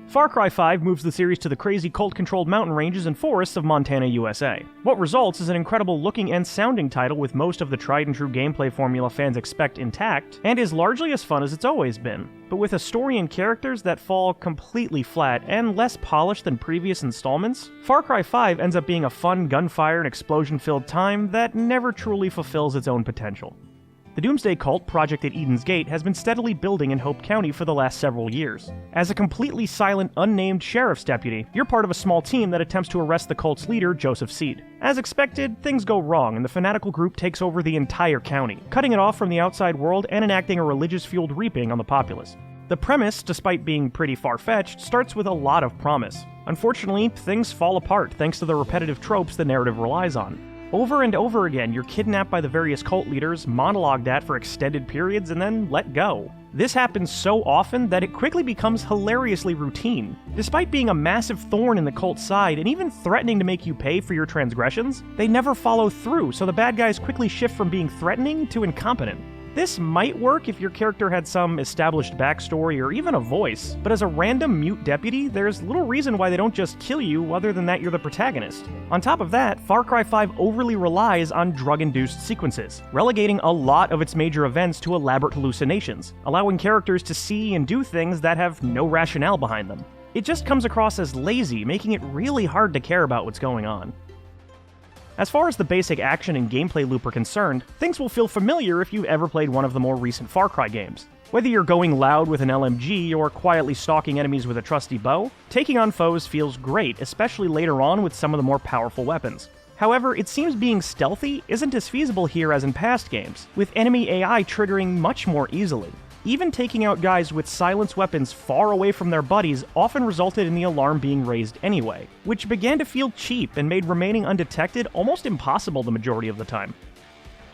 Far Cry 5 moves the series to the crazy cult-controlled mountain ranges and forests of Montana, USA. What results is an incredible looking and sounding title with most of the tried-and-true gameplay formula fans expect intact, and is largely as fun as it's always been, but with a story and characters that fall completely flat and less polished than previous installments. Far Cry 5 ends up being a fun gunfire and explosion-filled time that never truly fulfills its own potential. The Doomsday Cult, project at Eden's Gate, has been steadily building in Hope County for the last several years. As a completely silent, unnamed sheriff's deputy, you're part of a small team that attempts to arrest the cult's leader, Joseph Seed. As expected, things go wrong, and the fanatical group takes over the entire county, cutting it off from the outside world and enacting a religious-fueled reaping on the populace. The premise, despite being pretty far-fetched, starts with a lot of promise. Unfortunately, things fall apart thanks to the repetitive tropes the narrative relies on. Over and over again, you're kidnapped by the various cult leaders, monologued at for extended periods, and then let go. This happens so often that it quickly becomes hilariously routine. Despite being a massive thorn in the cult's side and even threatening to make you pay for your transgressions, they never follow through, so the bad guys quickly shift from being threatening to incompetent. This might work if your character had some established backstory or even a voice, but as a random mute deputy, there's little reason why they don't just kill you other than that you're the protagonist. On top of that, Far Cry 5 overly relies on drug-induced sequences, relegating a lot of its major events to elaborate hallucinations, allowing characters to see and do things that have no rationale behind them. It just comes across as lazy, making it really hard to care about what's going on. As far as the basic action and gameplay loop are concerned, things will feel familiar if you've ever played one of the more recent Far Cry games. Whether you're going loud with an LMG or quietly stalking enemies with a trusty bow, taking on foes feels great, especially later on with some of the more powerful weapons. However, it seems being stealthy isn't as feasible here as in past games, with enemy AI triggering much more easily. Even taking out guys with silenced weapons far away from their buddies often resulted in the alarm being raised anyway, which began to feel cheap and made remaining undetected almost impossible the majority of the time.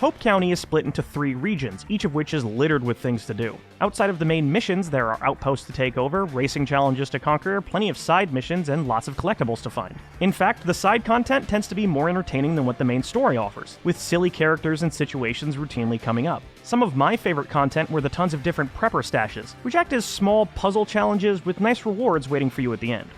Hope County is split into 3 regions, each of which is littered with things to do. Outside of the main missions, there are outposts to take over, racing challenges to conquer, plenty of side missions, and lots of collectibles to find. In fact, the side content tends to be more entertaining than what the main story offers, with silly characters and situations routinely coming up. Some of my favorite content were the tons of different prepper stashes, which act as small puzzle challenges with nice rewards waiting for you at the end.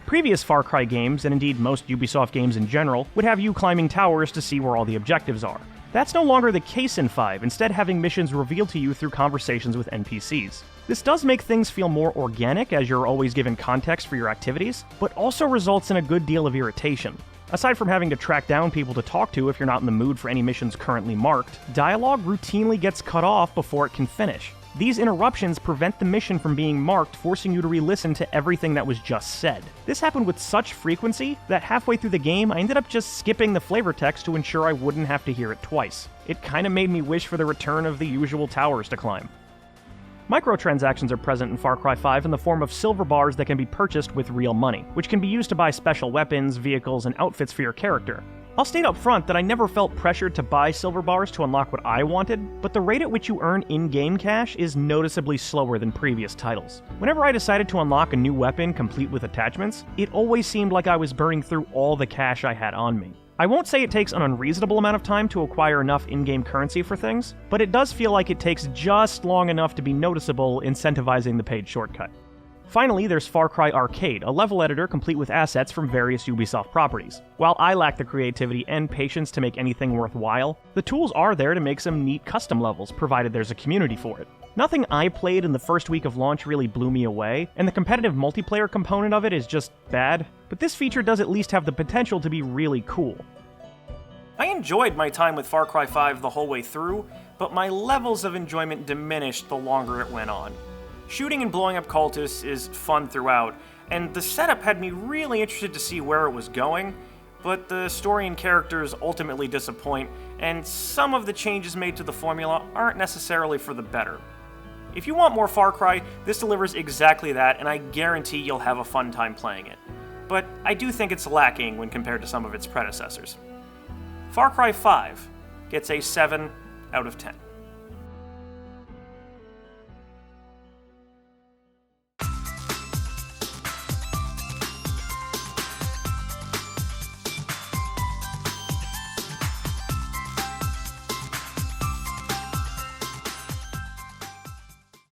Previous Far Cry games, and indeed most Ubisoft games in general, would have you climbing towers to see where all the objectives are. That's no longer the case in 5, instead having missions revealed to you through conversations with NPCs. This does make things feel more organic as you're always given context for your activities, but also results in a good deal of irritation. Aside from having to track down people to talk to if you're not in the mood for any missions currently marked, dialogue routinely gets cut off before it can finish. These interruptions prevent the mission from being marked, forcing you to re-listen to everything that was just said. This happened with such frequency that halfway through the game I ended up just skipping the flavor text to ensure I wouldn't have to hear it twice. It kinda made me wish for the return of the usual towers to climb. Microtransactions are present in Far Cry 5 in the form of silver bars that can be purchased with real money, which can be used to buy special weapons, vehicles, and outfits for your character. I'll state up front that I never felt pressured to buy silver bars to unlock what I wanted, but the rate at which you earn in-game cash is noticeably slower than previous titles. Whenever I decided to unlock a new weapon complete with attachments, it always seemed like I was burning through all the cash I had on me. I won't say it takes an unreasonable amount of time to acquire enough in-game currency for things, but it does feel like it takes just long enough to be noticeable, incentivizing the paid shortcut. Finally, there's Far Cry Arcade, a level editor complete with assets from various Ubisoft properties. While I lack the creativity and patience to make anything worthwhile, the tools are there to make some neat custom levels, provided there's a community for it. Nothing I played in the first week of launch really blew me away, and the competitive multiplayer component of it is just bad, but this feature does at least have the potential to be really cool. I enjoyed my time with Far Cry 5 the whole way through, but my levels of enjoyment diminished the longer it went on. Shooting and blowing up cultists is fun throughout, and the setup had me really interested to see where it was going, but the story and characters ultimately disappoint, and some of the changes made to the formula aren't necessarily for the better. If you want more Far Cry, this delivers exactly that, and I guarantee you'll have a fun time playing it. But I do think it's lacking when compared to some of its predecessors. Far Cry 5 gets a 7 out of 10.